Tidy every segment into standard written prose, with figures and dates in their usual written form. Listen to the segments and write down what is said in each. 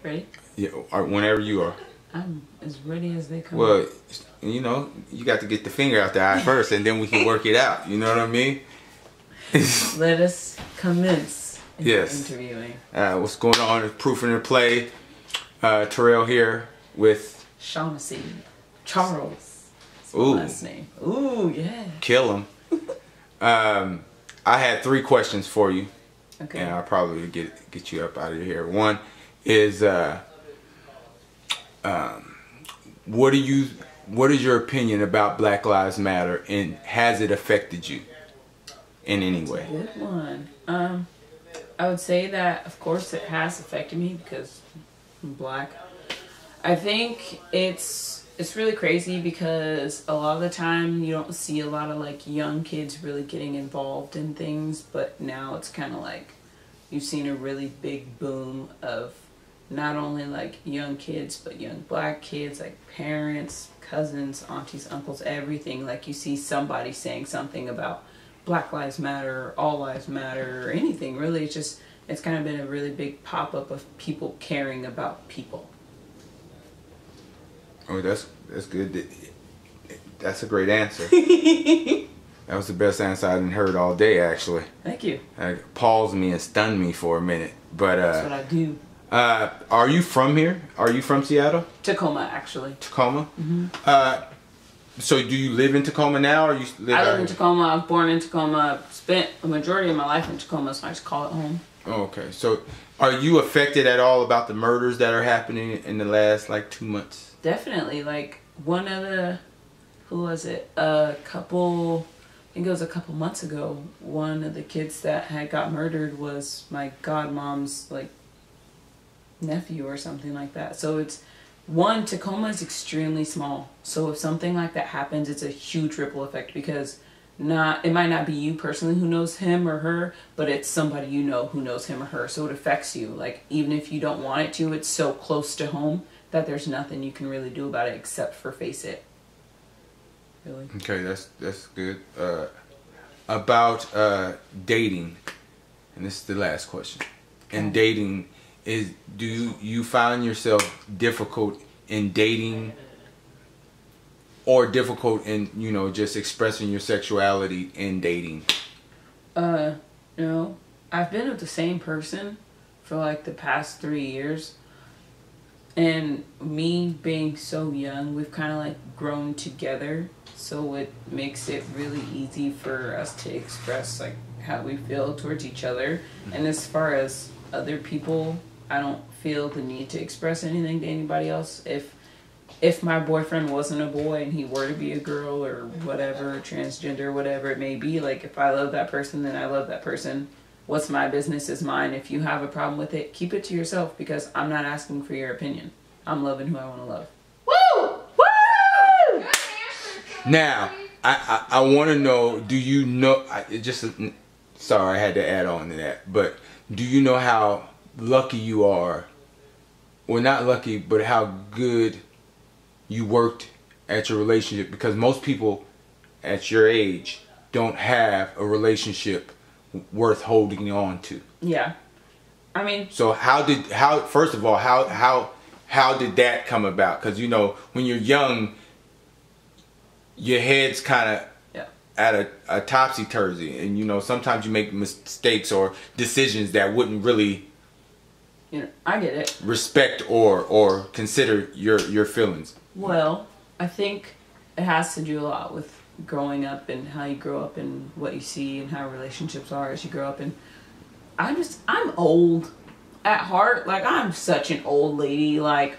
Ready? Yeah, whenever you are. I'm as ready as they come. Well, you know, you got to get the finger out the eye first, and then we can work it out. You know what I mean? Let us commence yes. interviewing. What's going on? It's Proof in the Play. Terrell here with Chanacey. Charles. That's my ooh. last name. Ooh, yeah. Kill him. I had 3 questions for you. Okay. And I'll probably get you up out of here. One is what is your opinion about Black Lives Matter, and has it affected you in any way? Good one. I would say that of course it has affected me because I'm Black. I think it's really crazy because a lot of the time you don't see a lot of like young kids really getting involved in things, but now it's kind of like you've seen a really big boom of not only like young kids but young Black kids, like parents, cousins, aunties, uncles, everything. Like you see somebody saying something about Black Lives Matter or All Lives Matter or anything really. It's kind of been a really big pop-up of people caring about people. Oh, that's good. That's a great answer. That was the best answer I hadn't heard all day, actually. Thank you. Paused me and stunned me for a minute. But that's what I do. Are you from here? Are you from Seattle? Tacoma, actually. Tacoma? Mm-hmm. So do you live in Tacoma now, or you live I live in Tacoma. I was born in Tacoma. Spent the majority of my life in Tacoma, so I just call it home. Oh, okay. So are you affected at all about the murders that are happening in the last like 2 months? Definitely. Like one of the, who was it? I think it was a couple months ago. One of the kids that had got murdered was my godmom's like nephew or something like that. So it's Tacoma is extremely small. So if something like that happens, it's a huge ripple effect because it might not be you personally who knows him or her, but it's somebody you know who knows him or her. So it affects you. Like even if you don't want it to, it's so close to home that there's nothing you can really do about it except for face it. Really. Okay, that's good. About dating, and this is the last question. Okay. And dating do you find yourself difficult in dating, or difficult in just expressing your sexuality in dating? No. I've been with the same person for like the past 3 years. And me being so young, we've kind of like grown together, so it makes it really easy for us to express like how we feel towards each other. And as far as other people, I don't feel the need to express anything to anybody else. If my boyfriend wasn't a boy and he were to be a girl or whatever, transgender, whatever it may be, like if I love that person, then I love that person. What's my business is mine. If you have a problem with it, keep it to yourself because I'm not asking for your opinion. I'm loving who I want to love. Woo! Woo! Now, I want to know, do you know, sorry, I had to add on to that, but do you know how lucky you are, well not lucky, but how good you worked at your relationship? Because most people at your age don't have a relationship worth holding on to. Yeah. I mean, so first of all, how did that come about? Because when you're young, your head's kind of at a topsy-turvy, and sometimes you make mistakes or decisions that wouldn't really I get it, respect or consider your feelings. Well, I think it has to do a lot with growing up and how you grow up and what you see and how relationships are as you grow up. And I'm old at heart. Like I'm such an old lady. Like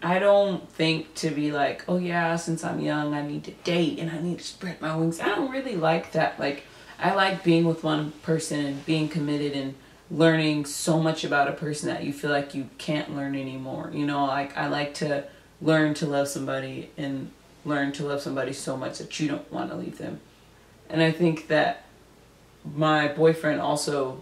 I don't think to be like, oh yeah, since I'm young I need to date and I need to spread my wings. I don't really like that. Like I like being with one person and being committed and learning so much about a person that you feel like you can't learn anymore. Like I like to learn to love somebody and learn to love somebody so much that you don't want to leave them. And I think that my boyfriend also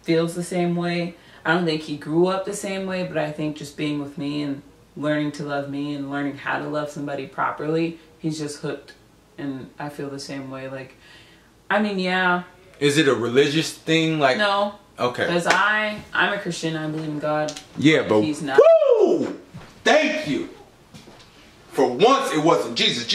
feels the same way. I don't think he grew up the same way, but I think just being with me and learning to love me and learning how to love somebody properly, he's just hooked. And I feel the same way. Like, I mean, yeah. Is it a religious thing? Like no. Okay. Because I'm a Christian. I believe in God. Yeah, but he's not. Woo! Thank you. For once, it wasn't Jesus.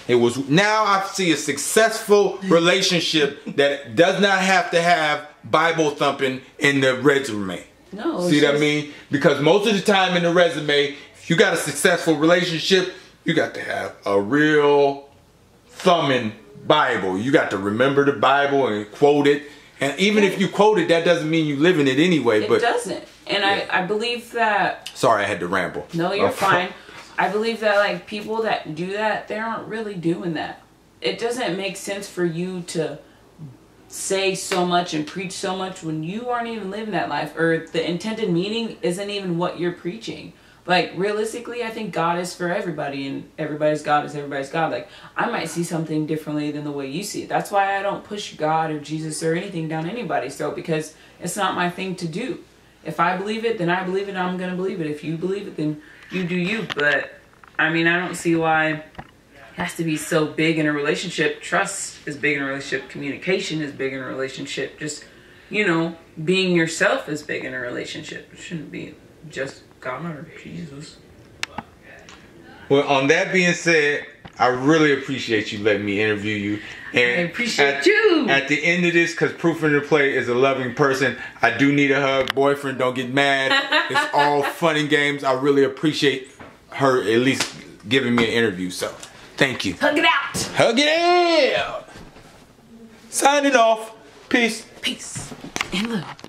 It was. Now I see a successful relationship that does not have to have Bible thumping in the resume. No. See what I mean? Because most of the time in the resume, if you got a successful relationship, you got to have a real thumbing Bible. You got to remember the Bible and quote it. And even if you quote it, that doesn't mean you live in it anyway. It doesn't. And yeah. I believe that... Sorry, I had to ramble. No, you're fine. I believe that like people that do that, they aren't really doing that. It doesn't make sense for you to say so much and preach so much when you aren't even living that life. Or the intended meaning isn't even what you're preaching. Like, realistically, I think God is for everybody, and everybody's God is everybody's God. Like, I might see something differently than the way you see it. That's why I don't push God or Jesus or anything down anybody's throat, because it's not my thing to do. If I believe it, then I believe it, I'm going to believe it. If you believe it, then you do you. But, I mean, I don't see why it has to be so big in a relationship. Trust is big in a relationship. Communication is big in a relationship. Just, you know, being yourself is big in a relationship. It shouldn't be just God or Jesus. Well, on that being said, I really appreciate you letting me interview you. And I appreciate you. At the end of this, because Proofing the Play is a loving person, I do need a hug. Boyfriend, don't get mad. It's all fun and games. I really appreciate her at least giving me an interview. So, thank you. Hug it out. Hug it out. Signing off. Peace. Peace and love.